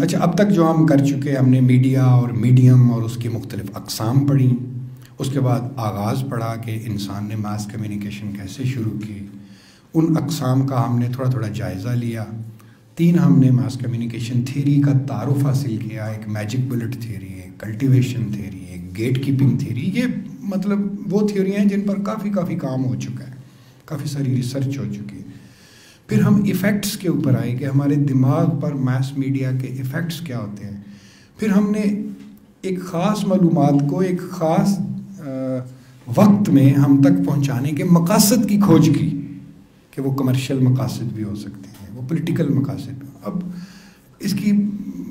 اچھا اب تک جو ہم کر چکے، ہم نے میڈیا اور میڈیم اور اس کی مختلف اقسام پڑھی، اس کے بعد آغاز پڑھا کہ انسان نے ماس کمیونیکیشن کیسے شروع کی، ان اقسام کا ہم نے تھوڑا تھوڑا جائزہ لیا. 3 ہم نے ماس کمیونیکیشن تھیوری کا تعارف حاصل کیا، ایک میجک بلٹ تھیوری، ایک کلٹیویشن تھیوری، ایک گیٹ کیپنگ تھیوری. یہ مطلب وہ تھیوریاں ہیں جن پر کافی کام ہو چکا ہے، کافی ساری ریسرچ ہو چکی ہے. پھر ہم ایفیکٹس کے اوپر آئے کہ ہمارے دماغ پر میس میڈیا کے ایفیکٹس کیا ہوتے ہیں. پھر ہم نے ایک خاص معلومات کو ایک خاص وقت میں ہم تک پہنچانے کے مقاصد کی کھوج کی کہ وہ کمرشل مقاصد بھی ہو سکتے ہیں، وہ پولیٹیکل مقاصد بھی. اب اس کی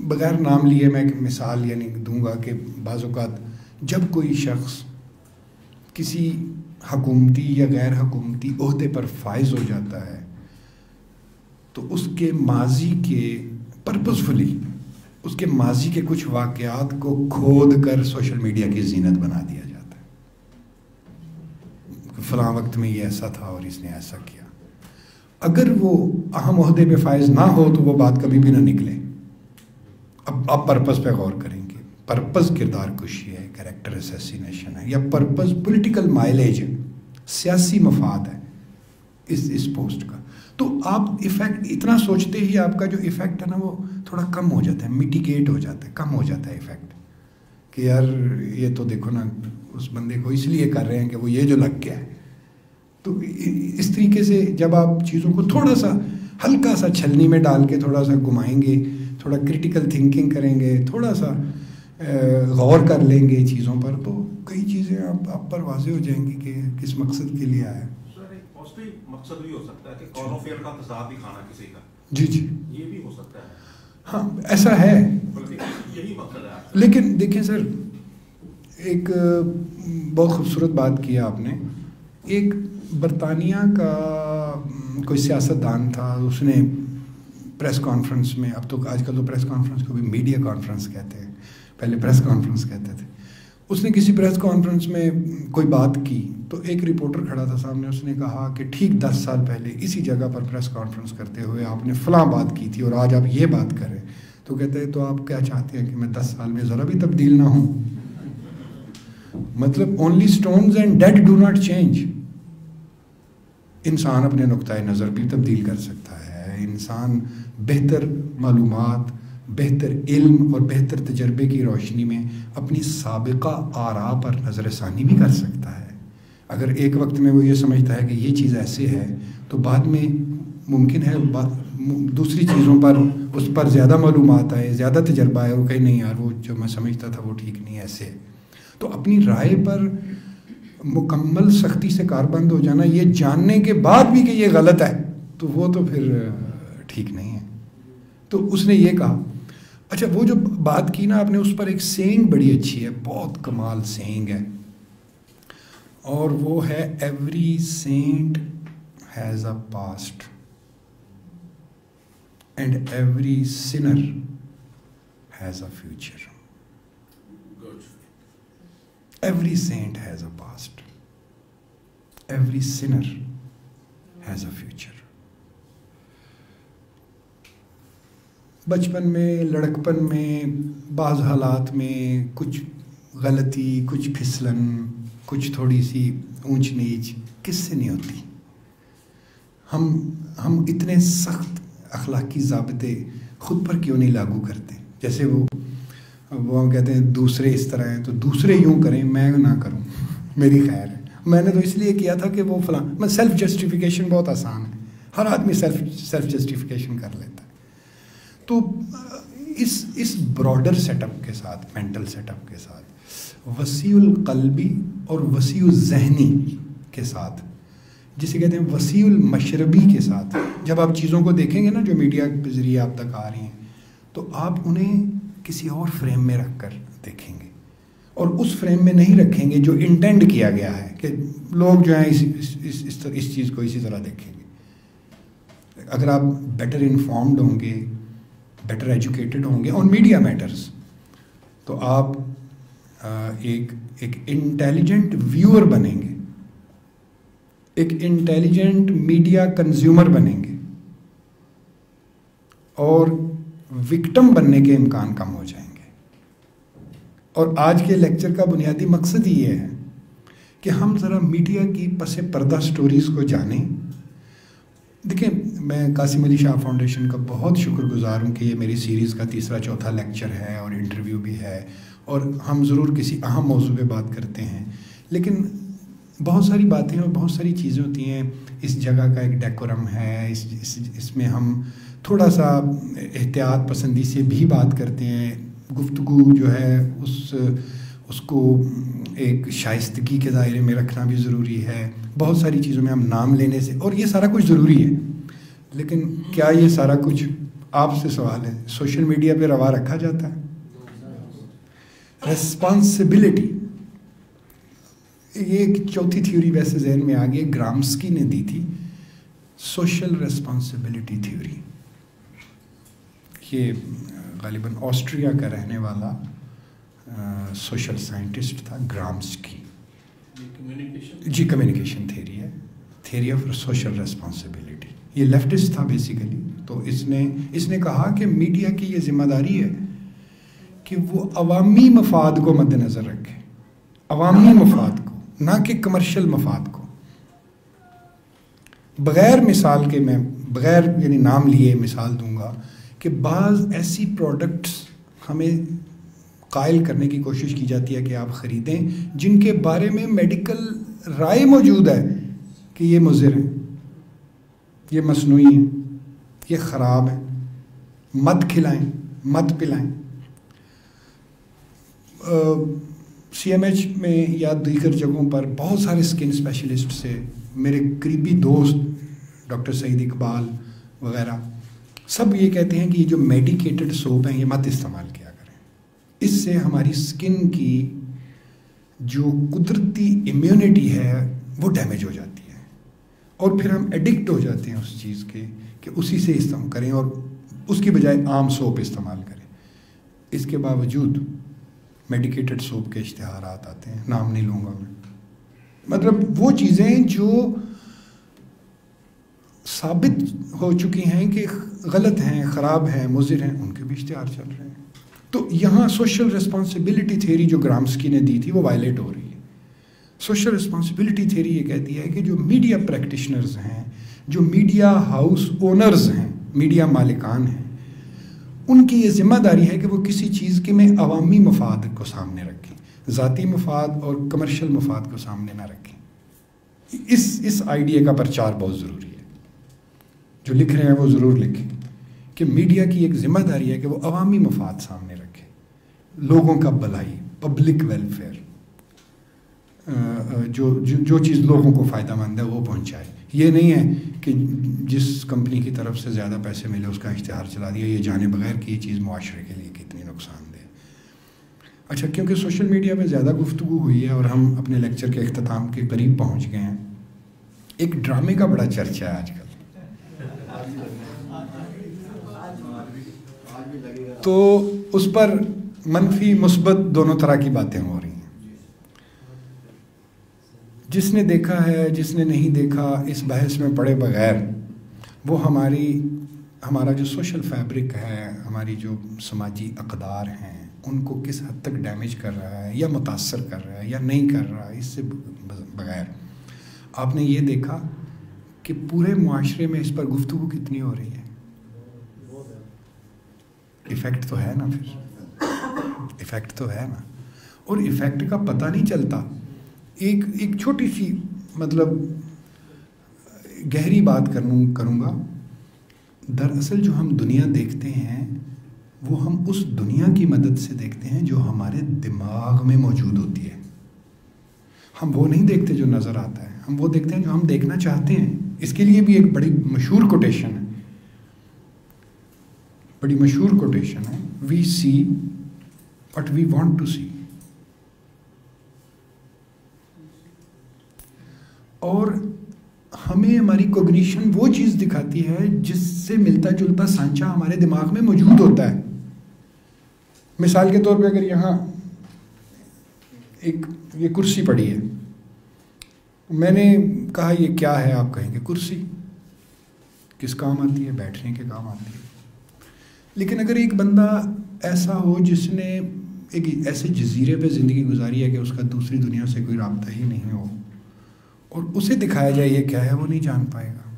بغیر نام لیے میں ایک مثال یعنی دوں گا کہ بعض اوقات جب کوئی شخص کسی حکومتی یا غیر حکومتی عہدے پر فائز ہو جاتا ہے تو اس کے ماضی کے پرپزفلی اس کے ماضی کے کچھ واقعات کو کھود کر سوشل میڈیا کی زینت بنا دیا جاتا ہے. فلاں وقت میں یہ ایسا تھا اور اس نے ایسا کیا. اگر وہ اہم عہدے پہ فائز نہ ہو تو وہ بات کبھی بھی نہ نکلے. اب آپ پرپز پہ غور کریں گے. پرپز کردار کشی ہے، کریکٹر اسیسینیشن ہے، یا پرپز پولیٹیکل مائلیج ہے، سیاسی مفاد ہے اس پوسٹ کا. تو آپ ایفیکٹ اتنا سوچتے ہی آپ کا جو ایفیکٹ ہے نا وہ تھوڑا کم ہو جاتا ہے، میٹیگیٹ ہو جاتا ہے، کم ہو جاتا ہے ایفیکٹ. کہ یار یہ تو دیکھو نا اس بندے کو اس لیے کر رہے ہیں کہ وہ یہ جو لگ گیا ہے. تو اس طریقے سے جب آپ چیزوں کو تھوڑا سا ہلکا سا چھلنی میں ڈال کے تھوڑا سا گھمائیں گے، تھوڑا کریٹیکل تھنکنگ کریں گے، تھوڑا سا غور کر لیں گے چیزوں پر، تو کئی چیزیں آپ پر واضح ہو جائیں گی کہ کس مقصد کے لیے آیا ہے. مقصد بھی ہو سکتا ہے کہ قول و فعل کا تضاد دکھانا کسی کا. جی یہ بھی ہو سکتا ہے. ہاں ایسا ہے، یہی مقصد ہے. لیکن دیکھیں سر ایک بہت خوبصورت بات کیا آپ نے. ایک برطانیہ کا کوئی سیاست دان تھا، اس نے پریس کانفرنس میں، اب تو آج کل تو پریس کانفرنس کو بھی میڈیا کانفرنس کہتے ہیں، پہلے پریس کانفرنس کہتے تھے. اس نے کسی پریس کانفرنس میں کوئی بات کی تو ایک رپورٹر کھڑا تھا سامنے، اس نے کہا کہ ٹھیک 10 سال پہلے اسی جگہ پر پریس کانفرنس کرتے ہوئے آپ نے فلاں بات کی تھی اور آج آپ یہ بات کریں. تو کہتے ہیں تو آپ کیا چاہتے ہیں کہ میں 10 سال میں ذرا بھی تبدیل نہ ہوں؟ مطلب only stones and dead do not change. انسان اپنے نقطۂ نظر بھی تبدیل کر سکتا ہے، انسان بہتر معلومات، بہتر علم اور بہتر تجربے کی روشنی میں اپنی سابقہ آراء پر نظر ثانی بھی کر سکتا ہے. اگر ایک وقت میں وہ یہ سمجھتا ہے کہ یہ چیز ایسے ہے تو بعد میں ممکن ہے دوسری چیزوں پر اس پر زیادہ معلومات آئے، زیادہ تجربہ ہے، وہ کہیں نہیں یار وہ جو میں سمجھتا تھا وہ ٹھیک نہیں ایسے ہے. تو اپنی رائے پر مکمل سختی سے کاربند ہو جانا یہ جاننے کے بعد بھی کہ یہ غلط ہے تو وہ تو پھر ٹھیک نہیں ہے. تو اس نے یہ کہا. اچھا وہ جو بات کی نا آپ نے اس پر ایک سینگ بڑی اچھی ہے، بہت کمال سینگ ہے، اور وہ ہے every saint has a past and every sinner has a future. Every saint has a past, every sinner has a future. بچپن میں، لڑکپن میں، بعض حالات میں کچھ غلطی، کچھ پھسلن، کچھ تھوڑی سی اونچ نیچ کس سے نہیں ہوتی. ہم اتنے سخت اخلاقی ضابطے خود پر کیوں نہیں لاگو کرتے؟ جیسے وہ کہتے ہیں دوسرے اس طرح ہیں تو دوسرے یوں کریں، میں نہ کروں، میری خیر ہے، میں نے تو اس لیے کیا تھا کہ وہ فلاں. میں سیلف جسٹیفیکیشن بہت آسان ہے، ہر آدمی سیلف جسٹیفیکیشن کر لیتا ہے. تو اس براڈر سیٹ اپ کے ساتھ، مینٹل سیٹ اپ کے ساتھ، وسیع القلبی اور وسیع الذہنی کے ساتھ، جسے کہتے ہیں وسیع المشربی کے ساتھ جب آپ چیزوں کو دیکھیں گے نا جو میڈیا کے ذریعے آپ تک آ رہی ہیں، تو آپ انہیں کسی اور فریم میں رکھ کر دیکھیں گے، اور اس فریم میں نہیں رکھیں گے جو انٹینڈ کیا گیا ہے کہ لوگ جو ہیں اس چیز کو اسی طرح دیکھیں گے. اگر آپ بیٹر انفارمڈ ہوں گے، بیٹر ایجوکیٹڈ ہوں گے آن میڈیا میٹرز، تو آپ ایک انٹیلیجنٹ ویور بنیں گے، ایک انٹیلیجنٹ میڈیا کنزیومر بنیں گے، اور وکٹم بننے کے امکان کم ہو جائیں گے. اور آج کے لیکچر کا بنیادی مقصد یہ ہے کہ ہم ذرا میڈیا کی پس پردہ سٹوریز کو جانیں. دیکھیں میں قاسم علی شاہ فاؤنڈیشن کا بہت شکر گزار ہوں کہ یہ میری سیریز کا تیسرا چوتھا لیکچر ہے اور انٹرویو بھی ہے, اور ہم ضرور کسی اہم موضوع پہ بات کرتے ہیں, لیکن بہت ساری باتیں اور بہت ساری چیزیں ہوتی ہیں. اس جگہ کا ایک ڈیکورم ہے, اس میں ہم تھوڑا سا احتیاط پسندی سے بھی بات کرتے ہیں. گفتگو جو ہے اس کو ایک شائستگی کے دائرے میں رکھنا بھی ضروری ہے. بہت ساری چیزوں میں ہم نام لینے سے, اور یہ سارا کچھ ضروری ہے, لیکن کیا یہ سارا کچھ, آپ سے سوال ہے, سوشل میڈیا پہ روا رکھا جاتا ہے؟ ریسپانسبلٹی, یہ ایک چوتھی تھیوری ویسے ذہن میں آ گئی, گرامسکی نے دی تھی, سوشل ریسپانسبلٹی تھیوری. یہ غالباً آسٹریا کا رہنے والا سوشل سائنٹسٹ تھا گرامسکی. جی کمیونیکیشن تھیوری ہے, تھیوری آف سوشل ریسپانسبلٹی. یہ لیفٹسٹ تھا بیسیکلی. تو اس نے کہا کہ میڈیا کی یہ ذمہ داری ہے کہ وہ عوامی مفاد کو مد نظر رکھے, عوامی مفاد کو, نہ کہ کمرشل مفاد کو. بغیر مثال کے, میں بغیر یعنی نام لیے مثال دوں گا کہ بعض ایسی پروڈکٹس ہمیں قائل کرنے کی کوشش کی جاتی ہے کہ آپ خریدیں جن کے بارے میں میڈیکل رائے موجود ہے کہ یہ مضر ہیں, یہ مصنوعی ہیں, یہ خراب ہیں, مت کھلائیں, مت پلائیں. سی ایم ایچ میں یا دیگر جگہوں پر بہت سارے اسکن اسپیشلسٹ سے, میرے قریبی دوست ڈاکٹر سعید اقبال وغیرہ, سب یہ کہتے ہیں کہ یہ جو میڈیکیٹڈ سوپ ہیں یہ مت استعمال کیا کریں. اس سے ہماری اسکن کی جو قدرتی امیونٹی ہے وہ ڈیمیج ہو جاتی ہے, اور پھر ہم ایڈکٹ ہو جاتے ہیں اس چیز کے کہ اسی سے استعمال کریں اور اس کی بجائے عام سوپ استعمال کریں. اس کے باوجود میڈیکیٹڈ سوپ کے اشتہارات آتے ہیں, نام نہیں لوں گا میں. مطلب وہ چیزیں جو ثابت ہو چکی ہیں کہ غلط ہیں, خراب ہیں, مضر ہیں, ان کے بھی اشتہار چل رہے ہیں. تو یہاں سوشل ریسپانسبلٹی تھیوری جو گرامسکی نے دی تھی وہ وائلیٹ ہو رہی ہے. سوشل ریسپانسبلٹی تھیوری یہ کہتی ہے کہ جو میڈیا پریکٹیشنرز ہیں, جو میڈیا ہاؤس اونرز ہیں, میڈیا مالکان ہیں, ان کی یہ ذمہ داری ہے کہ وہ کسی چیز کے میں عوامی مفاد کو سامنے رکھیں, ذاتی مفاد اور کمرشل مفاد کو سامنے نہ رکھیں. اس آئیڈیا کا پرچار بہت ضروری ہے. جو لکھ رہے ہیں وہ ضرور لکھیں کہ میڈیا کی ایک ذمہ داری ہے کہ وہ عوامی مفاد سامنے رکھے, لوگوں کا بھلائی, پبلک ویلفیئر, جو چیز لوگوں کو فائدہ مند ہے وہ پہنچائے. یہ نہیں ہے کہ جس کمپنی کی طرف سے زیادہ پیسے ملے اس کا اشتہار چلا دیا, یہ جانے بغیر کہ یہ چیز معاشرے کے لیے کتنی نقصان دہ. اچھا, کیونکہ سوشل میڈیا پہ زیادہ گفتگو ہوئی ہے اور ہم اپنے لیکچر کے اختتام کے قریب پہنچ گئے ہیں, ایک ڈرامے کا بڑا چرچا ہے آج کل. تو اس پر منفی مثبت دونوں طرح کی باتیں ہو رہی ہیں. جس نے دیکھا ہے, جس نے نہیں دیکھا, اس بحث میں پڑے بغیر وہ ہمارا جو سوشل فیبرک ہے, ہماری جو سماجی اقدار ہیں, ان کو کس حد تک ڈیمیج کر رہا ہے یا متاثر کر رہا ہے یا نہیں کر رہا ہے, اس سے بغیر آپ نے یہ دیکھا کہ پورے معاشرے میں اس پر گفتگو کتنی ہو رہی ہے. ایفیکٹ تو ہے نا, پھر ایفیکٹ تو ہے نا, اور ایفیکٹ کا پتہ نہیں چلتا. ایک چھوٹی سی مطلب گہری بات کروں گا. دراصل جو ہم دنیا دیکھتے ہیں وہ ہم اس دنیا کی مدد سے دیکھتے ہیں جو ہمارے دماغ میں موجود ہوتی ہے. ہم وہ نہیں دیکھتے جو نظر آتا ہے, ہم وہ دیکھتے ہیں جو ہم دیکھنا چاہتے ہیں. اس کے لیے بھی ایک بڑی مشہور کوٹیشن ہے, بڑی مشہور کوٹیشن ہے, we see what we want to see. اور ہمیں ہماری کوگنیشن وہ چیز دکھاتی ہے جس سے ملتا جلتا سانچہ ہمارے دماغ میں موجود ہوتا ہے. مثال کے طور پہ اگر یہاں یہ کرسی پڑی ہے, میں نے کہا یہ کیا ہے, آپ کہیں گے کرسی. کس کام آتی ہے؟ بیٹھنے کے کام آتی ہے. لیکن اگر ایک بندہ ایسا ہو جس نے ایک ایسے جزیرے پہ زندگی گزاری ہے کہ اس کا دوسری دنیا سے کوئی رابطہ ہی نہیں ہو، اور اسے دکھایا جائے یہ کیا ہے، وہ نہیں جان پائے گا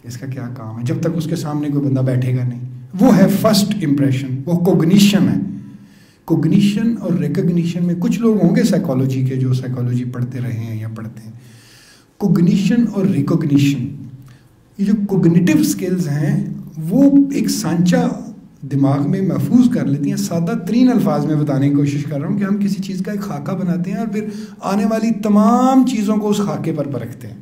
اس کا کیا کام ہے، جب تک اس کے سامنے کوئی بندہ بیٹھے گا نہیں. وہ ہے فرسٹ امپریشن، وہ کوگنیشن ہے. کوگنیشن اور ریکگنیشن میں کچھ لوگ ہوں گے سائیکالوجی کے جو سائیکالوجی پڑھتے رہے ہیں یا پڑھتے ہیں. کوگنیشن اور ریکگنیشن، یہ جو کوگنیٹیو سکلز ہیں وہ ایک سانچہ دماغ میں محفوظ کر لیتی ہیں. سادہ ترین الفاظ میں بتانے کی کوشش کر رہا ہوں کہ ہم کسی چیز کا ایک خاکہ بناتے ہیں اور پھر آنے والی تمام چیزوں کو اس خاکے پر پرکھتے ہیں.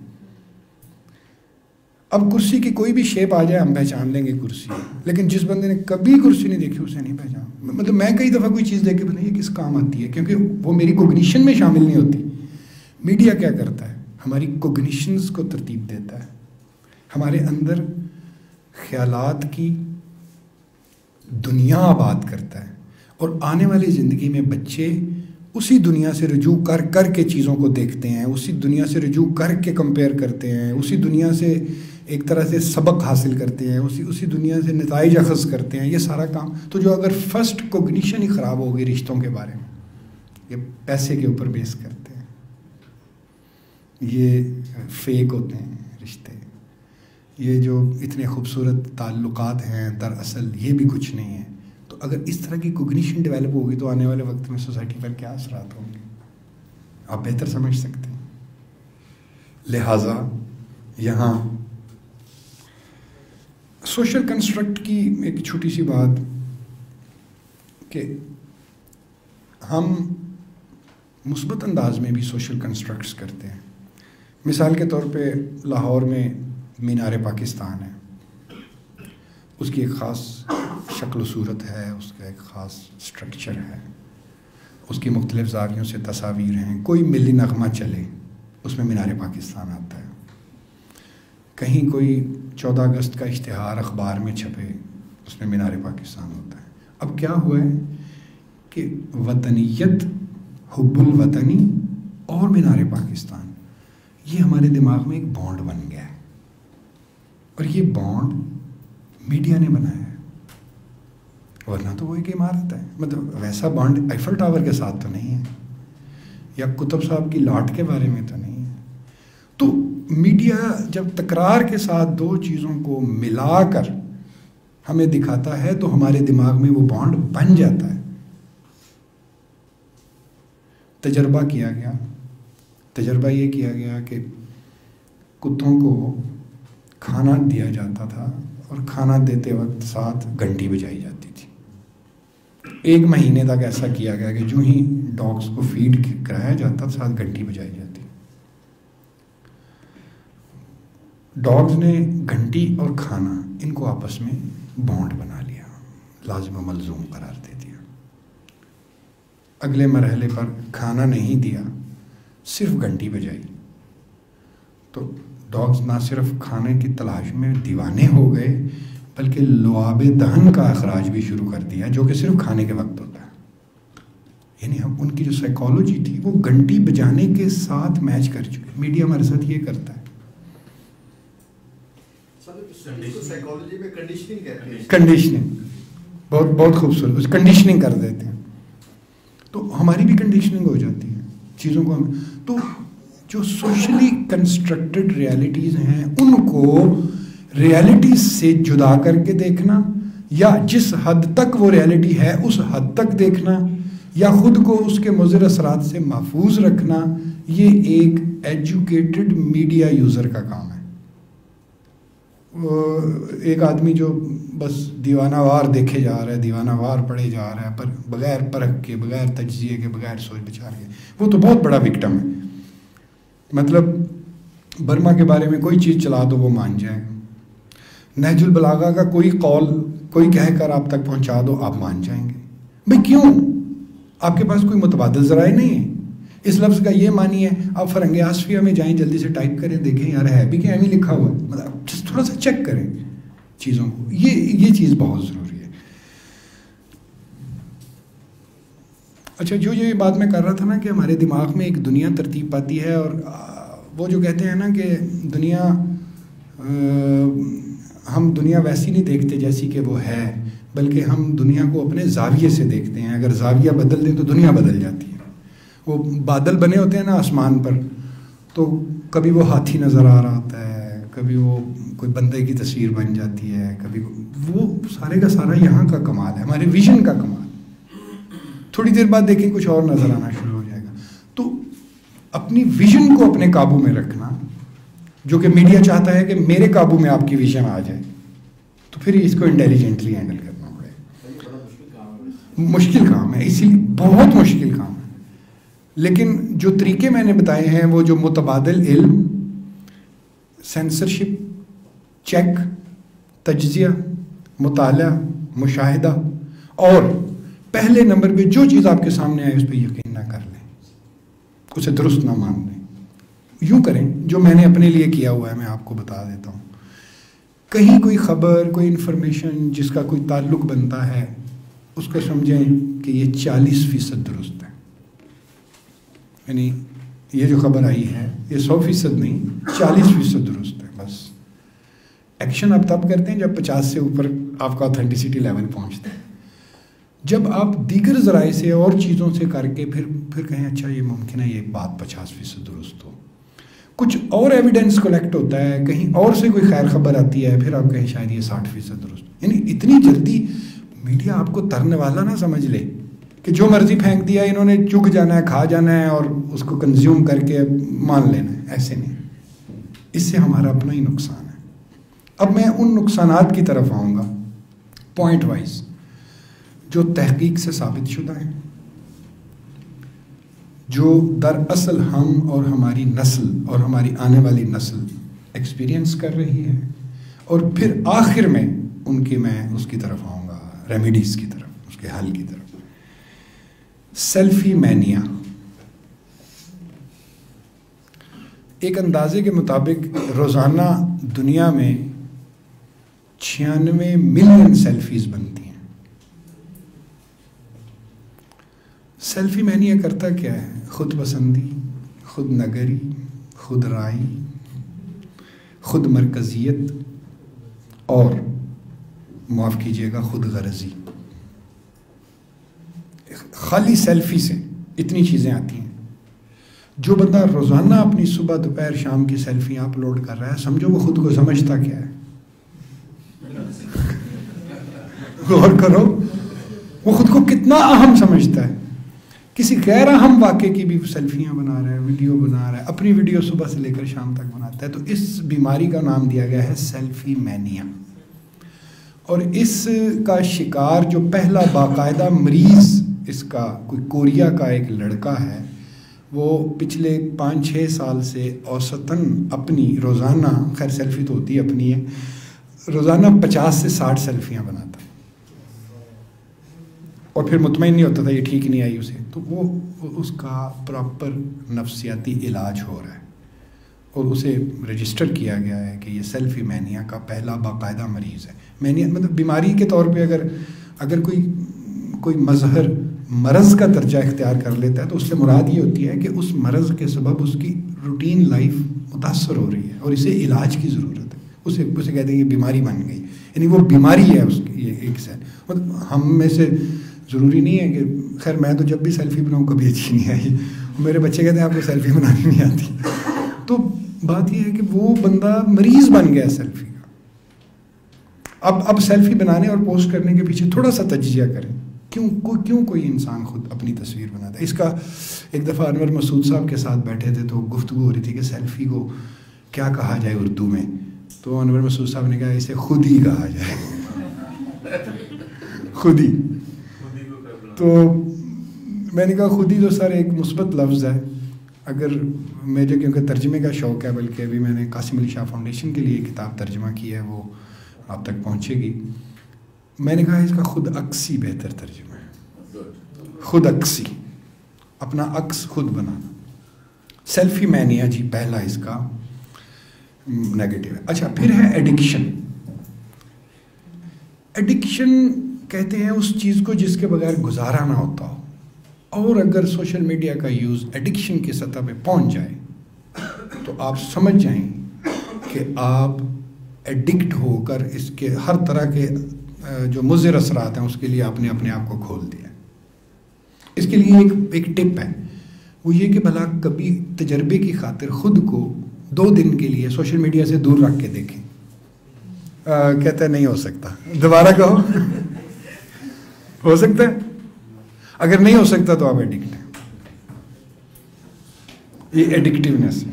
اب کرسی کی کوئی بھی شیپ آ جائے ہم پہچان لیں گے کرسی، لیکن جس بندے نے کبھی کرسی نہیں دیکھی اسے نہیں پہچان. مطلب میں کئی دفعہ کوئی چیز دیکھ کے بتائیں یہ کس کام آتی ہے، کیونکہ وہ میری کوگنیشن میں شامل نہیں ہوتی. میڈیا کیا کرتا ہے، ہماری کوگنیشنز کو ترتیب دیتا ہے، ہمارے اندر خیالات کی دنیا آباد کرتا ہے، اور آنے والی زندگی میں بچے اسی دنیا سے رجوع کر کر کے چیزوں کو دیکھتے ہیں، اسی دنیا سے رجوع کر کے کمپیئر کرتے ہیں، اسی دنیا سے ایک طرح سے سبق حاصل کرتے ہیں، اسی دنیا سے نتائج اخذ کرتے ہیں، یہ سارا کام. تو جو اگر فرسٹ کوگنیشن ہی خراب ہوگی رشتوں کے بارے میں، یہ پیسے کے اوپر بیس کرتے ہیں، یہ فیک ہوتے ہیں رشتے، یہ جو اتنے خوبصورت تعلقات ہیں دراصل یہ بھی کچھ نہیں ہے. تو اگر اس طرح کی کوگنیشن ڈیولپ ہوگی تو آنے والے وقت میں سوسائٹی پر کیا اثرات ہوں گے آپ بہتر سمجھ سکتے ہیں. لہٰذا یہاں سوشل کنسٹرکٹ کی ایک چھوٹی سی بات کہ ہم مثبت انداز میں بھی سوشل کنسٹرکٹس کرتے ہیں. مثال کے طور پہ لاہور میں مینار پاکستان ہے، اس کی ایک خاص شکل و صورت ہے، اس کا ایک خاص سٹرکچر ہے، اس کی مختلف زاویوں سے تصاویر ہیں. کوئی ملی نغمہ چلے اس میں مینار پاکستان آتا ہے، کہیں کوئی 14 اگست کا اشتہار اخبار میں چھپے اس میں مینار پاکستان ہوتا ہے. اب کیا ہوا ہے کہ وطنیت، حب الوطنی اور مینار پاکستان یہ ہمارے دماغ میں ایک بانڈ بن گیا ہے، اور یہ بانڈ میڈیا نے بنایا ہے، ورنہ تو وہ ایک عمارت ہے. مطلب ویسا بانڈ ایفل ٹاور کے ساتھ تو نہیں ہے، یا کتب صاحب کی لاٹ کے بارے میں تو نہیں ہے. تو میڈیا جب تکرار کے ساتھ دو چیزوں کو ملا کر ہمیں دکھاتا ہے تو ہمارے دماغ میں وہ بانڈ بن جاتا ہے. تجربہ کیا گیا، تجربہ یہ کیا گیا کہ کتوں کو کھانا دیا جاتا تھا اور کھانا دیتے وقت ساتھ گھنٹی بجائی جاتی تھی. 1 مہینے تک ایسا کیا گیا کہ جو ہی ڈاگس کو فیڈ کرایا جاتا ساتھ گھنٹی بجائی جاتی. ڈاگز نے گھنٹی اور کھانا ان کو آپس میں بانڈ بنا لیا، لازم و ملزوم قرار دے دیا. اگلے مرحلے پر کھانا نہیں دیا، صرف گھنٹی بجائی، تو ڈاگز نہ صرف کھانے کی تلاش میں دیوانے ہو گئے بلکہ لعاب دہن کا اخراج بھی شروع کر دیا، جو کہ صرف کھانے کے وقت ہوتا ہے. یعنی ہم ان کی جو سائیکالوجی تھی وہ گھنٹی بجانے کے ساتھ میچ کر چکے. میڈیا ہمارے ساتھ یہ کرتا ہے. سائیکالوجی میں کنڈیشننگ کہتے ہیں. کنڈیشننگ بہت خوبصورت، کنڈیشننگ کر دیتے ہیں. تو ہماری بھی کنڈیشننگ ہو جاتی ہے چیزوں کو. ہم تو جو سوشلی کنسٹرکٹڈ ریالٹیز ہیں ان کو ریالٹی سے جدا کر کے دیکھنا، یا جس حد تک وہ ریالٹی ہے اس حد تک دیکھنا، یا خود کو اس کے مضر اثرات سے محفوظ رکھنا، یہ ایک ایجوکیٹڈ میڈیا یوزر کا کام ہے. ایک آدمی جو بس دیوانہ وار دیکھے جا رہا ہے، دیوانہ وار پڑھے جا رہا ہے، پر بغیر پرکھ کے، بغیر تجزیے کے، بغیر سوچ بچار کے، وہ تو بہت بڑا وکٹم ہے. مطلب برما کے بارے میں کوئی چیز چلا دو وہ مان جائے گا. نہج البلاغہ کا کوئی قول کوئی کہہ کر آپ تک پہنچا دو آپ مان جائیں گے. بھئی کیوں؟ آپ کے پاس کوئی متبادل ذرائع نہیں ہے. اس لفظ کا یہ معنی ہے آپ فرنگ آصفیہ میں جائیں، جلدی سے ٹائپ کریں، دیکھیں یار ہے بھی کہ ایم ہی لکھا ہوا ہے. مطلب تھوڑا سا چیک کریں چیزوں کو. یہ چیز بہت ضروری ہے. اچھا، جو یہ بات میں کر رہا تھا نا کہ ہمارے دماغ میں ایک دنیا ترتیب پاتی ہے، اور وہ جو کہتے ہیں نا کہ دنیا ہم دنیا ویسی نہیں دیکھتے جیسی کہ وہ ہے، بلکہ ہم دنیا کو اپنے زاویے سے دیکھتے ہیں. اگر زاویہ بدل دیں تو دنیا بدل جاتی ہے. وہ بادل بنے ہوتے ہیں نا آسمان پر، تو کبھی وہ ہاتھی نظر آ رہا ہوتا ہے، کبھی وہ کوئی بندے کی تصویر بن جاتی ہے، کبھی وہ سارے کا سارا یہاں کا کمال ہے، ہمارے ویژن کا کمال. تھوڑی دیر بعد دیکھیں کچھ اور نظر آنا شروع ہو جائے گا. تو اپنی ویژن کو اپنے قابو میں رکھنا، جو کہ میڈیا چاہتا ہے کہ میرے قابو میں آپ کی ویژن آ جائے، تو پھر اس کو انٹیلیجنٹلی ہینڈل کرنا پڑے گا. مشکل کام ہے، اسی لیے بہت مشکل کام ہے. لیکن جو طریقے میں نے بتائے ہیں، وہ جو متبادل علم، سینسرشپ، چیک، تجزیہ، مطالعہ، مشاہدہ، اور پہلے نمبر پہ جو چیز آپ کے سامنے آئے اس پہ یقین نہ کر لیں، اسے درست نہ مان لیں. یوں کریں جو میں نے اپنے لیے کیا ہوا ہے، میں آپ کو بتا دیتا ہوں. کہیں کوئی خبر، کوئی انفارمیشن جس کا کوئی تعلق بنتا ہے، اس کو سمجھیں کہ یہ 40% درست ہے. یعنی یہ جو خبر آئی ہے یہ 100% نہیں، 40% درست ہے. بس ایکشن آپ تب کرتے ہیں جب 50 سے اوپر آپ کا آتھینٹسٹی لیول پہنچتا ہے. جب آپ دیگر ذرائع سے اور چیزوں سے کر کے پھر کہیں اچھا یہ ممکن ہے یہ بات 50% درست ہو، کچھ اور ایویڈنس کلیکٹ ہوتا ہے، کہیں اور سے کوئی خیر خبر آتی ہے، پھر آپ کہیں شاید یہ 60% درست. یعنی اتنی جلدی میڈیا آپ کو ترنے والا نہ سمجھ لے کہ جو مرضی پھینک دیا انہوں نے، چگ جانا ہے، کھا جانا ہے اور اس کو کنزیوم کر کے مان لینا ہے. ایسے نہیں، اس سے ہمارا اپنا ہی نقصان ہے. اب میں ان نقصانات کی طرف آؤں گا پوائنٹ وائز جو تحقیق سے ثابت شدہ ہیں، جو دراصل ہم اور ہماری نسل اور ہماری آنے والی نسل ایکسپیرینس کر رہی ہے، اور پھر آخر میں ان کی میں اس کی طرف آؤں گا، ریمیڈیز کی طرف، اس کے حل کی طرف. Selfie mania. ایک اندازے کے مطابق روزانہ دنیا میں 96 ملین سیلفیز بنتی ہیں. سیلفی مینیا کرتا کیا ہے؟ خود پسندی، خود نگری، خود رائی، خود مرکزیت، اور معاف کیجیے گا خود غرضی. خالی سیلفی سے اتنی چیزیں آتی ہیں. جو بندہ روزانہ اپنی صبح دوپہر شام کی سیلفیاں اپلوڈ کر رہا ہے، سمجھو وہ خود کو سمجھتا کیا ہے. غور کرو وہ خود کو کتنا اہم سمجھتا ہے. کسی غیر اہم واقعے کی بھی سیلفیاں بنا رہا ہے، ویڈیو بنا رہا ہے، اپنی ویڈیو صبح سے لے کر شام تک بناتا ہے. تو اس بیماری کا نام دیا گیا ہے سیلفی مینیا. اور اس کا شکار جو پہلا باقاعدہ مریض اس کا کوئی کوریا کا ایک لڑکا ہے، وہ پچھلے 5-6 سال سے اوسطاً اپنی روزانہ، خیر سیلفی تو ہوتی ہے اپنی ہے، روزانہ 50 سے 60 سیلفیاں بناتا ہے. اور پھر مطمئن نہیں ہوتا تھا یہ ٹھیک نہیں آئی اسے، تو وہ اس کا پراپر نفسیاتی علاج ہو رہا ہے اور اسے رجسٹر کیا گیا ہے کہ یہ سیلفی مینیا کا پہلا باقاعدہ مریض ہے. مینیا مطلب بیماری کے طور پہ اگر کوئی مظہر مرض کا درجہ اختیار کر لیتا ہے تو اس سے مراد یہ ہوتی ہے کہ اس مرض کے سبب اس کی روٹین لائف متاثر ہو رہی ہے اور اسے علاج کی ضرورت ہے. اسے کہتے ہیں یہ بیماری بن گئی، یعنی وہ بیماری ہے اس کی. یہ ایک مطلب ہم میں سے ضروری نہیں ہے کہ، خیر میں تو جب بھی سیلفی بناؤں کبھی اچھی نہیں آئی، میرے بچے کہتے ہیں آپ کو سیلفی بنانی نہیں آتی. تو بات یہ ہے کہ وہ بندہ مریض بن گیا سیلفی کا. اب سیلفی بنانے اور پوسٹ کرنے کے پیچھے تھوڑا سا تجزیہ کریں. کیوں کوئی انسان خود اپنی تصویر بناتا ہے؟ اس کا ایک دفعہ انور مسعود صاحب کے ساتھ بیٹھے تھے تو گفتگو ہو رہی تھی کہ سیلفی کو کیا کہا جائے اردو میں. تو انور مسعود صاحب نے کہا اسے خود ہی کہا جائے. خود ہی. تو میں نے کہا خود ہی تو سر ایک مثبت لفظ ہے. اگر مجھے کیونکہ ترجمے کا شوق ہے، بلکہ ابھی میں نے قاسم علی شاہ فاؤنڈیشن کے لیے کتاب ترجمہ کی ہے، وہ آپ تک پہنچے گی. میں نے کہا اس کا خود عکسی بہتر ترجمہ ہے. خود عکسی، اپنا عکس خود بنانا. سیلفی مینیا جی پہلا اس کا نیگیٹو ہے. اچھا پھر ہے ایڈکشن. ایڈکشن کہتے ہیں اس چیز کو جس کے بغیر گزارا نہ ہوتا ہو، اور اگر سوشل میڈیا کا یوز ایڈکشن کی سطح پہ پہنچ جائے تو آپ سمجھ جائیں کہ آپ ایڈکٹ ہو کر اس کے ہر طرح کے جو مضر اثرات ہیں اس کے لیے آپ نے اپنے آپ کو کھول دیا. اس کے لیے ایک ٹپ ہے, وہ یہ کہ بھلا کبھی تجربے کی خاطر خود کو 2 دن کے لیے سوشل میڈیا سے دور رکھ کے دیکھیں. کہتا ہے نہیں ہو سکتا, دوبارہ کہو. ہو سکتا ہے؟ اگر نہیں ہو سکتا تو آپ ایڈکٹ ہیں. یہ ایڈکٹیونیس ہے.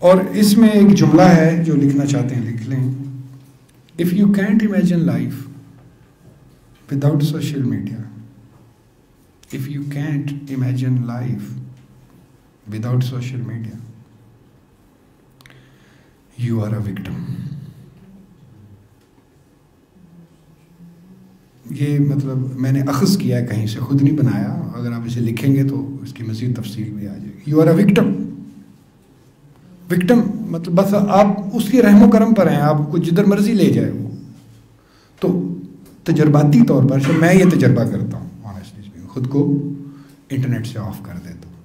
اور اس میں ایک جملہ ہے جو لکھنا چاہتے ہیں لکھ لیں. If you can't imagine life without social media, if you can't imagine life without social media, you are a victim. یہ مطلب میں نے اخذ کیا ہے کہیں سے, خود نہیں بنایا. اگر آپ اسے لکھیں گے تو اس کی مزید تفصیل بھی آ جائے گی. You are a victim. Victim مطلب بس آپ اس کے رحم و کرم پر ہیں, آپ کو جدھر مرضی لے جائے وہ. تو تجرباتی طور پر میں یہ تجربہ کرتا ہوں آنیسٹلی, خود کو انٹرنیٹ سے آف کر دیتا ہوں,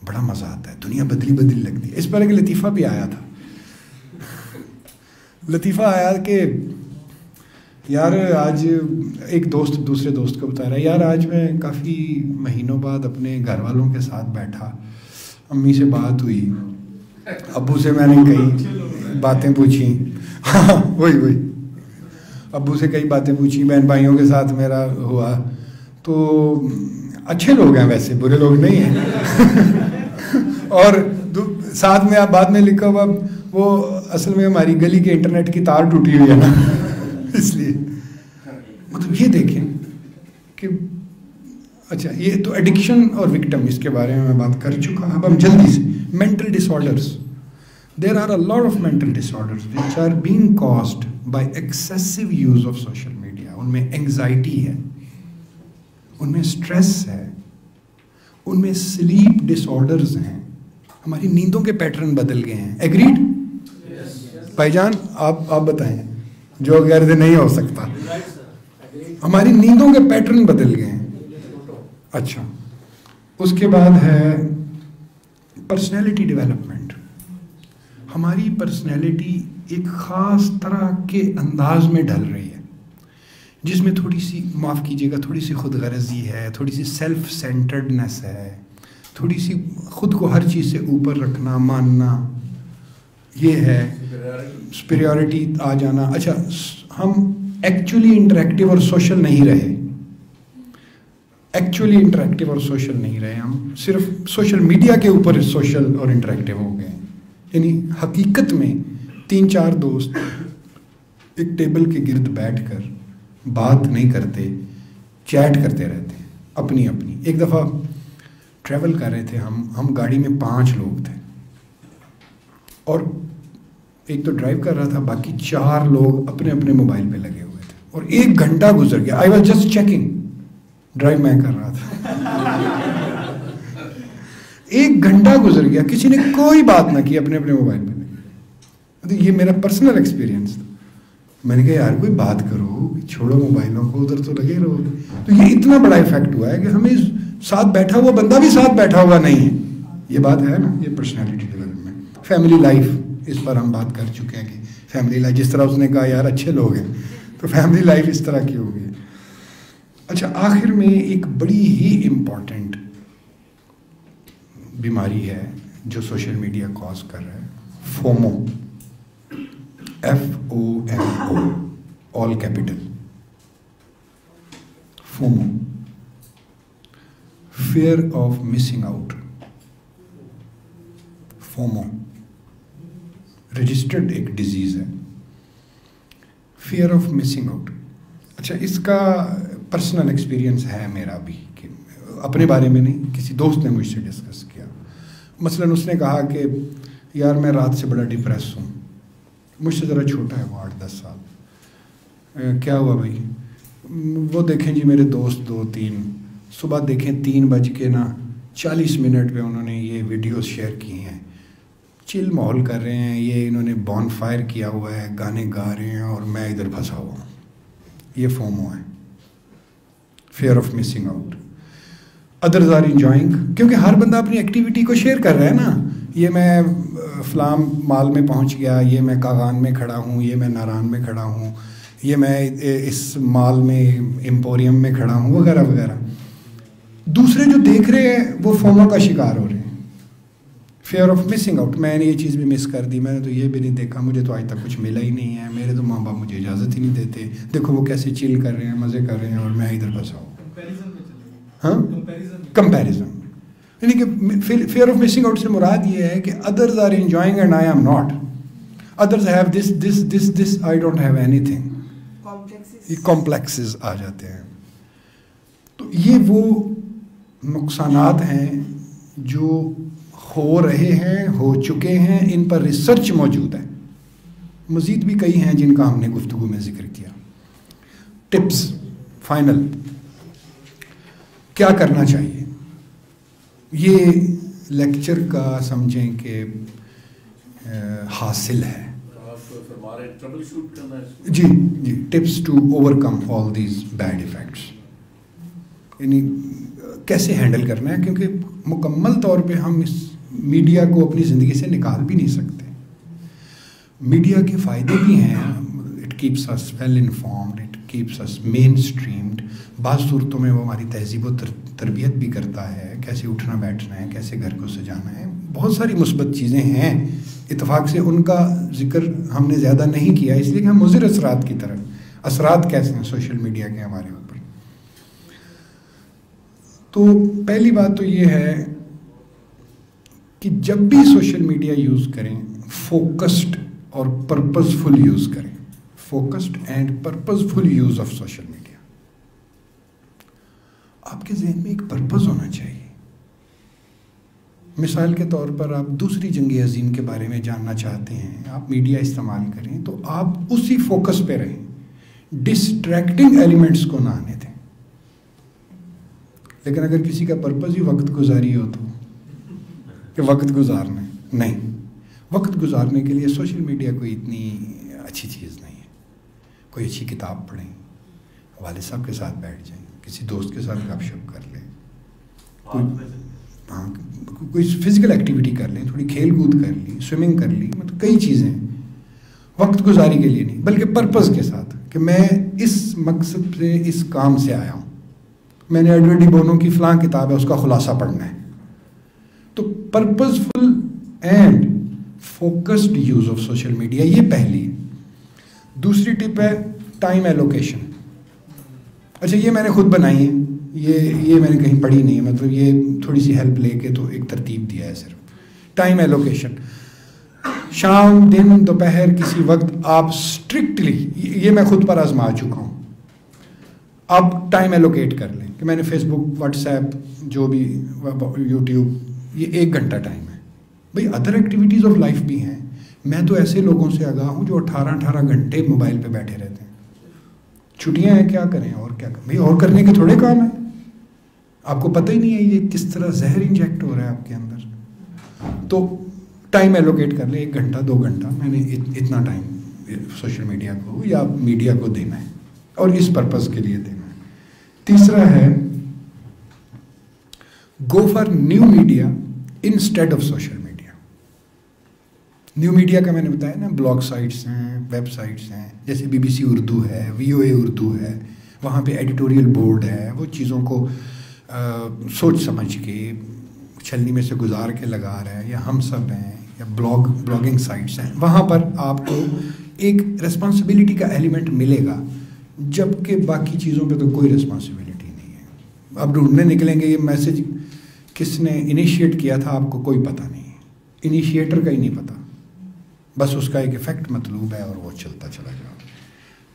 بڑا مزہ آتا ہے, دنیا بدلی لگتی ہے. اس پر ایک لطیفہ بھی آیا تھا. لطیفہ آیا کہ یار آج ایک دوست دوسرے دوست کو بتا رہا ہے, یار آج میں کافی مہینوں بعد اپنے گھر والوں کے ساتھ بیٹھا, امی سے بات ہوئی, ابو سے میں نے کئی باتیں پوچھی. وہی ابو سے کئی باتیں پوچھی, بہن بھائیوں کے ساتھ میرا ہوا. تو اچھے لوگ ہیں ویسے, برے لوگ نہیں ہیں. اور ساتھ میں آپ بعد میں لکھا ہوا وہ اصل میں ہماری گلی کے انٹرنیٹ کی تار ٹوٹی ہوئی ہے نا, اس لیے. مطلب یہ دیکھیں کہ اچھا یہ تو ایڈکشن اور وکٹم اس کے بارے میں بات کر چکا. اب ہم جلدی سے mental disorders. There are a lot of mental disorders which are being caused by excessive use of social media. ان میں اینگزائٹی ہے, ان میں اسٹریس ہے, ان میں سلیپ ڈس آرڈرز ہیں. ہماری نیندوں کے پیٹرن بدل گئے ہیں. ایگریڈ بھائی جان؟ آپ بتائیں جو غیر سے نہیں ہو سکتا. ہماری نیندوں کے پیٹرن بدل گئے ہیں. اچھا, اس کے بعد ہے پرسنالٹی ڈیولپمنٹ. ہماری پرسنالٹی ایک خاص طرح کے انداز میں ڈھل رہی ہے, جس میں تھوڑی سی, معاف کیجیے گا, تھوڑی سی خود غرضی ہے, تھوڑی سی سیلف سینٹرڈنس ہے, تھوڑی سی خود کو ہر چیز سے اوپر رکھنا, ماننا, یہ ہے سپیریورٹی آ جانا. اچھا, ہم ایکچولی انٹریکٹیو اور سوشل نہیں رہے. ہم صرف سوشل میڈیا کے اوپر سوشل اور انٹریکٹیو ہو گئے ہیں. یعنی حقیقت میں 3-4 دوست ایک ٹیبل کے گرد بیٹھ کر بات نہیں کرتے, چیٹ کرتے رہتے ہیں اپنی. ایک دفعہ ٹریول کر رہے تھے ہم گاڑی میں 5 لوگ تھے, اور ایک تو ڈرائیو کر رہا تھا, باقی 4 لوگ اپنے اپنے موبائل پہ لگے ہوئے تھے. اور 1 گھنٹہ گزر گیا. I was just checking, drive میں کر رہا تھا. 1 گھنٹہ گزر گیا, کسی نے کوئی بات نہ کی, اپنے اپنے موبائل پہ لگے. یہ میرا پرسنل ایکسپیرینس تھا. میں نے کہا یار کوئی بات کرو, چھوڑو موبائلوں کو, ادھر تو لگے رہو. تو یہ اتنا بڑا ایفیکٹ ہوا ہے کہ ہمیں ساتھ بیٹھا ہوا بندہ بھی ساتھ بیٹھا ہوا نہیں ہے. یہ بات ہے نا, یہ پرسنالٹی ڈیولپمنٹ. فیملی لائف, اس پر ہم بات کر چکے ہیں کہ فیملی لائف, جس طرح اس نے کہا یار اچھے لوگ ہیں, تو فیملی لائف اس طرح کی ہوگی. اچھا, آخر میں ایک بڑی ہی امپورٹنٹ بیماری ہے جو سوشل میڈیا کاز کر رہا ہے, FOMO. FOMO, all capital. FOMO, fair of missing out. FOMO registered ایک ڈیزیز ہے, فیئر آف مسنگ آؤٹ. اچھا, اس کا پرسنل ایکسپیرینس ہے میرا بھی, کہ اپنے بارے میں نہیں, کسی دوست نے مجھ سے ڈسکس کیا. مثلاً اس نے کہا کہ یار میں رات سے بڑا ڈپریس ہوں. مجھ سے ذرا چھوٹا ہے وہ, 8-10 سال. کیا ہوا بھائی؟ وہ دیکھیں جی میرے دوست 2-3 صبح دیکھیں 3:40 پہ انہوں نے یہ ویڈیوز شیئر کی ہیں, چل ماحول کر رہے ہیں, یہ انہوں نے بون فائر کیا ہوا ہے, گانے گا رہے ہیں, اور میں ادھر پھنسا ہوا ہوں. یہ فومو ہے, fear of missing out. Others are enjoying, کیونکہ ہر بندہ اپنی ایکٹیویٹی کو شیئر کر رہا ہے نا. یہ میں فلاں مال میں پہنچ گیا، یہ میں کاغان میں کھڑا ہوں، یہ میں ناران میں کھڑا ہوں، یہ میں اس مال میں ایمپوریم میں کھڑا ہوں، وغیرہ وغیرہ. دوسرے جو دیکھ رہے ہیں وہ فومو کا شکار ہو رہے ہیں، فیئر آف مسنگ آؤٹ. میں نے یہ چیز بھی مس کر دی، میں نے تو یہ بھی نہیں دیکھا، مجھے تو آج تک کچھ ملا ہی نہیں ہے، میرے تو ماں باپ مجھے اجازت ہی نہیں دیتے، دیکھو وہ کیسے چل کر رہے ہیں، مزے کر رہے ہیں، اور میں ادھر پھنسا ہوں. ہاں، کمپیریزن. یعنی کہ فیئر آف مسنگ آؤٹ سے مراد یہ ہے کہ others are enjoying and I am not, others have this this this this I don't have anything. یہ کمپلیکسز آ جاتے ہیں. تو یہ وہ نقصانات ہیں جو ہو رہے ہیں، ہو چکے ہیں، ان پر ریسرچ موجود ہے. مزید بھی کئی ہیں جن کا ہم نے گفتگو میں ذکر کیا. ٹپس فائنل کیا کرنا چاہیے؟ یہ لیکچر کا سمجھیں کہ حاصل ہے. جی جی، tips to overcome all these bad effects, یعنی کیسے ہینڈل کرنا ہے، کیونکہ مکمل طور پہ ہم اس میڈیا کو اپنی زندگی سے نکال بھی نہیں سکتے. میڈیا کے فائدے بھی ہیں، it keeps us well informed, it keeps us mainstreamed. بعض صورتوں میں وہ ہماری تہذیب و تربیت بھی کرتا ہے، کیسے اٹھنا بیٹھنا ہے، کیسے گھر کو سجانا ہے. بہت ساری مثبت چیزیں ہیں، اتفاق سے ان کا ذکر ہم نے زیادہ نہیں کیا، اس لیے کہ ہم مضر اثرات کی طرف، اثرات کیسے ہیں سوشل میڈیا کے ہمارے اوپر. تو پہلی بات تو یہ ہے کہ جب بھی سوشل میڈیا یوز کریں فوکسڈ اور پرپز فل یوز کریں. Focused and purposeful use of social media. آپ کے ذہن میں ایک پرپز ہونا چاہیے. مثال کے طور پر آپ دوسری جنگ عظیم کے بارے میں جاننا چاہتے ہیں، آپ میڈیا استعمال کریں تو آپ اسی فوکس پہ رہیں، ڈسٹریکٹنگ ایلیمنٹس کو نہ آنے دیں. لیکن اگر کسی کا پرپز ہی وقت گزاری ہو تو کہ وقت گزارنا ہے، نہیں، وقت گزارنے کے لیے سوشل میڈیا کوئی اتنی اچھی چیز نہیں ہے. کوئی اچھی کتاب پڑھیں، والد صاحب کے ساتھ بیٹھ جائیں، کسی دوست کے ساتھ گپ شپ کر لیں، کوئی فزیکل ایکٹیویٹی کر لیں، تھوڑی کھیل کود کر لی، سوئمنگ کر لی. مطلب کئی چیزیں وقت گزاری کے لیے نہیں، بلکہ پرپز کے ساتھ کہ میں اس مقصد سے، اس کام سے آیا ہوں. میں نے ایڈورڈ ڈی بونو کی فلاں کتاب ہے، اس کا خلاصہ پڑھنا ہے. تو purposeful and focused use of social media, یہ پہلی ہے. دوسری ٹپ ہے ٹائم ایلوکیشن. اچھا، یہ میں نے خود بنائی ہے، یہ میں نے کہیں پڑھی نہیں ہے، مطلب یہ تھوڑی سی ہیلپ لے کے تو ایک ترتیب دیا ہے. صرف ٹائم ایلوکیشن، شام، دن، دوپہر، کسی وقت آپ اسٹرکٹلی، یہ میں خود پر آزما چکا ہوں، آپ ٹائم ایلوکیٹ کر لیں کہ میں نے فیس بک، واٹس ایپ، جو بھی، یوٹیوب، یہ 1 گھنٹہ ٹائم ہے. بھائی ادر ایکٹیویٹیز آف لائف بھی ہیں. میں تو ایسے لوگوں سے آگاہ ہوں جو 18 گھنٹے موبائل پہ بیٹھے رہتے ہیں. چھٹیاں ہیں، کیا کریں، اور کیا کریں بھائی، اور کرنے کے تھوڑے کام ہیں. آپ کو پتہ ہی نہیں ہے یہ کس طرح زہر انجیکٹ ہو رہا ہے آپ کے اندر. تو ٹائم ایلوکیٹ کر لیں، 1 گھنٹہ 2 گھنٹہ میں نے اتنا ٹائم سوشل میڈیا کو یا میڈیا کو دینا ہے، اور اس پرپز کے لیے دینا ہے. تیسرا ہے go for new media instead of social media. New media کا میں نے بتایا نا، بلاگ سائٹس ہیں، ویب سائٹس ہیں، جیسے BBC اردو ہے، VOA اردو ہے، وہاں پہ ایڈیٹوریل بورڈ ہے، وہ چیزوں کو سوچ سمجھ کے چھلنی میں سے گزار کے لگا رہا ہے. یا ہم سب ہیں، یا بلاگنگ سائٹس ہیں، وہاں پر آپ کو ایک ریسپانسبلٹی کا ایلیمنٹ ملے گا، جبکہ باقی چیزوں پہ تو کوئی ریسپانسبلٹی نہیں ہے. آپ ڈھونڈنے نکلیں گے یہ میسج کس نے انیشیٹ کیا تھا، آپ کو کوئی پتہ نہیں ہے، انیشیٹر کا ہی نہیں پتہ، بس اس کا ایک ایفیکٹ مطلوب ہے اور وہ چلتا چلا جائے.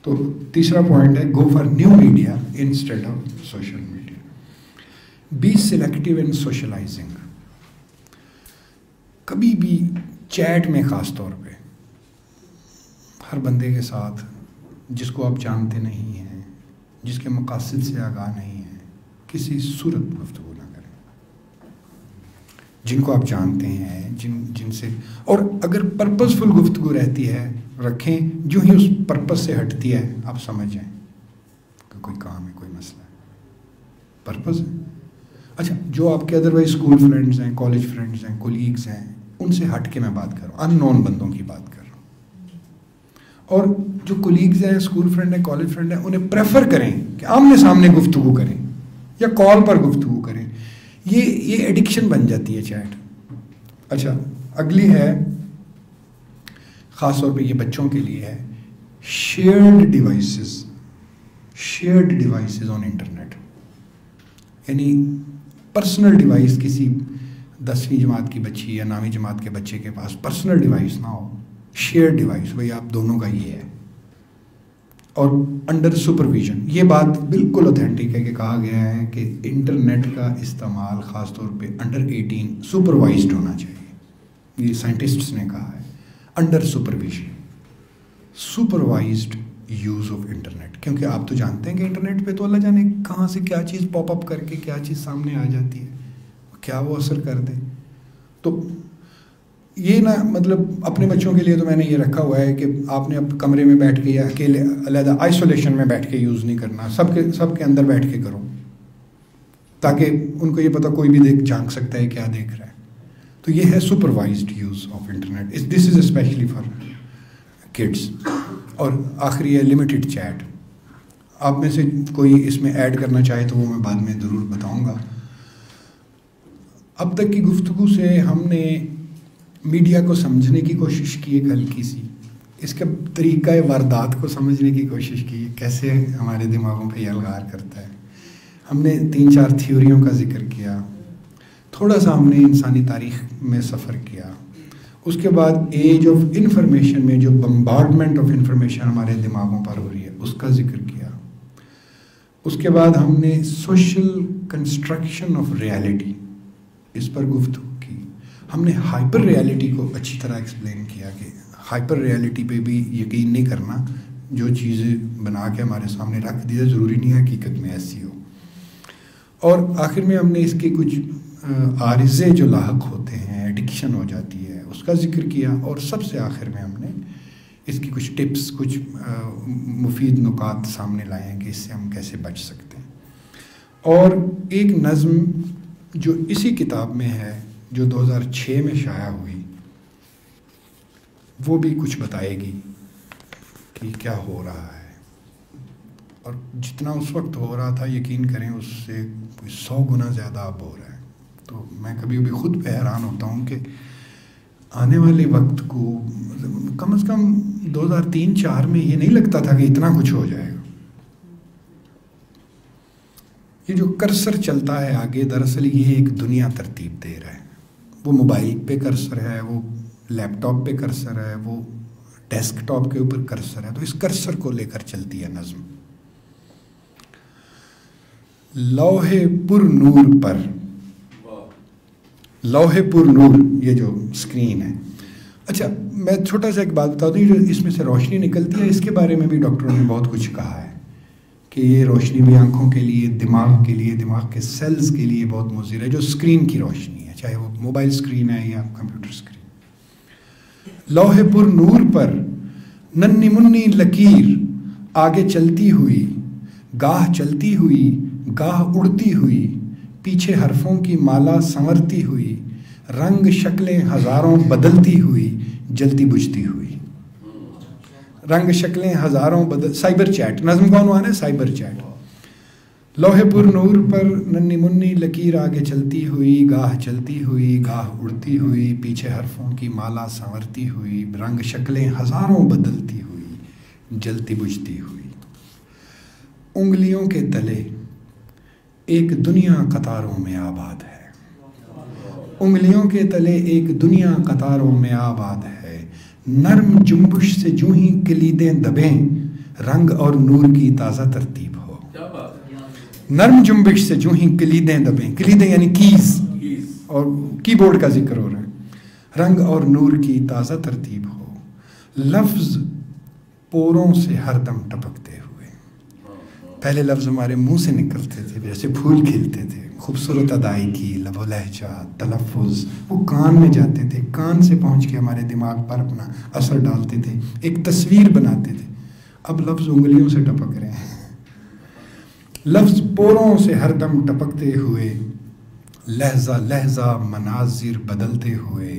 تو تیسرا پوائنٹ ہے go for new media instead of social media. Be selective in socializing. کبھی بھی چیٹ میں خاص طور پہ ہر بندے کے ساتھ جس کو آپ جانتے نہیں ہیں، جس کے مقاصد سے آگاہ نہیں ہیں، کسی صورت گفتگو نہ کریں. جن کو آپ جانتے ہیں، جن سے، اور اگر پرپز فل گفتگو رہتی ہے رکھیں، جو ہی اس پرپز سے ہٹتی ہے آپ سمجھ جائیں کہ کوئی کام ہے، کوئی مسئلہ ہے، پرپز ہے. اچھا، جو آپ کے ادروائز اسکول فرینڈز ہیں، کالج فرینڈز ہیں، کولیگز ہیں، ان سے ہٹ کے میں بات کر رہا ہوں، ان نون بندوں کی بات کر رہا ہوں. اور جو کولیگز ہیں، اسکول فرینڈ ہیں، کالج فرینڈ ہیں، انہیں پریفر کریں کہ آمنے سامنے گفتگو کریں یا کال پر گفتگو کریں. یہ ایڈکشن بن جاتی ہے چیٹ. اچھا، اگلی ہے خاص طور پہ یہ بچوں کے لیے ہے، شیئرڈ ڈیوائسز آن انٹرنیٹ. یعنی پرسنل ڈیوائس کسی 10ویں جماعت کی بچی یا 9ویں جماعت کے بچے کے پاس پرسنل ڈیوائس نہ ہو، شیئر ڈیوائس، بھائی آپ دونوں کا یہ ہے. اور انڈر سپرویژن، یہ بات بالکل اوتھینٹک ہے کہ کہا گیا ہے کہ انٹرنیٹ کا استعمال خاص طور پہ انڈر 18 سپروائزڈ ہونا چاہیے. یہ سائنٹسٹس نے کہا ہے، under supervision, supervised use of internet. کیونکہ آپ تو جانتے ہیں کہ انٹرنیٹ پہ تو اللہ جانے کہاں سے کیا چیز پاپ اپ کر کے کیا چیز سامنے آ جاتی ہے، کیا وہ اثر کر دے. تو یہ نہ مطلب اپنے بچوں کے لیے تو میں نے یہ رکھا ہوا ہے کہ آپ نے اب کمرے میں بیٹھ کے یا اکیلے علیحدہ آئسولیشن میں بیٹھ کے یوز نہیں کرنا، سب کے اندر بیٹھ کے کرو، تاکہ ان کو یہ پتہ کوئی بھی جھانک سکتا ہے کیا دیکھ رہا ہے. تو یہ ہے supervised use of internet. This is especially for kids. اور آخری ہے لمیٹڈ چیٹ. آپ میں سے کوئی اس میں ایڈ کرنا چاہے تو وہ میں بعد میں ضرور بتاؤں گا. اب تک کی گفتگو سے ہم نے میڈیا کو سمجھنے کی کوشش کی ایک ہلکی سی، اس کا طریقہ واردات کو سمجھنے کی کوشش کی، کیسے ہمارے دماغوں پہ یہ الغار کرتا ہے. ہم نے 3-4 تھیوریوں کا ذکر کیا، تھوڑا سا ہم نے انسانی تاریخ میں سفر کیا. اس کے بعد ایج آف انفارمیشن میں جو بمبارڈمنٹ آف انفارمیشن ہمارے دماغوں پر ہو رہی ہے اس کا ذکر کیا. اس کے بعد ہم نے سوشل کنسٹرکشن آف ریالٹی، اس پر گفتگو کی. ہم نے ہائپر ریالٹی کو اچھی طرح ایکسپلین کیا کہ ہائپر ریالٹی پہ بھی یقین نہیں کرنا، جو چیزیں بنا کے ہمارے سامنے رکھ دی ضروری نہیں ہے حقیقت میں ایسی ہو. اور آخر میں ہم نے اس کے کچھ عارضے جو لاحق ہوتے ہیں، ایڈکشن ہو جاتی ہے، اس کا ذکر کیا. اور سب سے آخر میں ہم نے اس کی کچھ ٹپس، کچھ مفید نکات سامنے لائے ہیں کہ اس سے ہم کیسے بچ سکتے ہیں. اور ایک نظم جو اسی کتاب میں ہے، جو 2006 میں شائع ہوئی، وہ بھی کچھ بتائے گی کہ کیا ہو رہا ہے. اور جتنا اس وقت ہو رہا تھا یقین کریں اس سے کوئی 100 گنا زیادہ اب ہو رہا ہے. تو میں کبھی کبھی خود پہ حیران ہوتا ہوں کہ آنے والے وقت کو کم از کم 2003-4 میں یہ نہیں لگتا تھا کہ اتنا کچھ ہو جائے گا. یہ جو کرسر چلتا ہے آگے، دراصل یہ ایک دنیا ترتیب دے رہا ہے. وہ موبائل پہ کرسر ہے، وہ لیپ ٹاپ پہ کرسر ہے، وہ ڈیسک ٹاپ کے اوپر کرسر ہے. تو اس کرسر کو لے کر چلتی ہے نظم. لوح پر نور پر، لوح پر نور یہ جو اسکرین ہے. اچھا میں چھوٹا سا ایک بات بتا دوں، جو اس میں سے روشنی نکلتی ہے اس کے بارے میں بھی ڈاکٹروں نے بہت کچھ کہا ہے کہ یہ روشنی بھی آنکھوں کے لیے، دماغ کے لیے، دماغ کے سیلز کے لیے بہت مضر ہے. جو اسکرین کی روشنی ہے، چاہے وہ موبائل اسکرین ہے یا کمپیوٹر اسکرین. لوح پر نور پر ننی منی لکیر آگے چلتی ہوئی، گاہ چلتی ہوئی، گاہ اڑتی ہوئی، پیچھے حرفوں کی مالا سنورتی ہوئی، رنگ شکلیں ہزاروں بدلتی ہوئی، جلتی بجھتی ہوئی. رنگ شکلیں ہزاروں سائبر چیٹ، نظم کا عنوان ہے سائبر چیٹ. لوح پر نور پر ننی منی لکیر آگے چلتی ہوئی، گاہ چلتی ہوئی، گاہ اڑتی ہوئی، پیچھے حرفوں کی مالا سنورتی ہوئی، رنگ شکلیں ہزاروں بدلتی ہوئی، جلتی بجھتی ہوئی. انگلیوں کے تلے ایک دنیا قطاروں میں آباد ہے. انگلیوں کے تلے ایک دنیا قطاروں میں آباد ہے. نرم جنبش سے جو ہی کلیدیں دبیں، رنگ اور نور کی تازہ ترتیب ہو. نرم جنبش سے جو ہی کلیدیں دبیں، کلیدیں یعنی کیز، اور کی بورڈ کا ذکر ہو رہا ہے. رنگ اور نور کی تازہ ترتیب ہو. لفظ پوروں سے ہر دم ٹپکتے ہوئے. پہلے لفظ ہمارے منہ سے نکلتے تھے جیسے پھول کھلتے تھے. خوبصورت ادائیگی، لب و لہجہ، تلفظ، وہ کان میں جاتے تھے، کان سے پہنچ کے ہمارے دماغ پر اپنا اثر ڈالتے تھے، ایک تصویر بناتے تھے. اب لفظ انگلیوں سے ٹپک رہے ہیں. لفظ پوروں سے ہر دم ٹپکتے ہوئے، لہجہ لہجہ مناظر بدلتے ہوئے،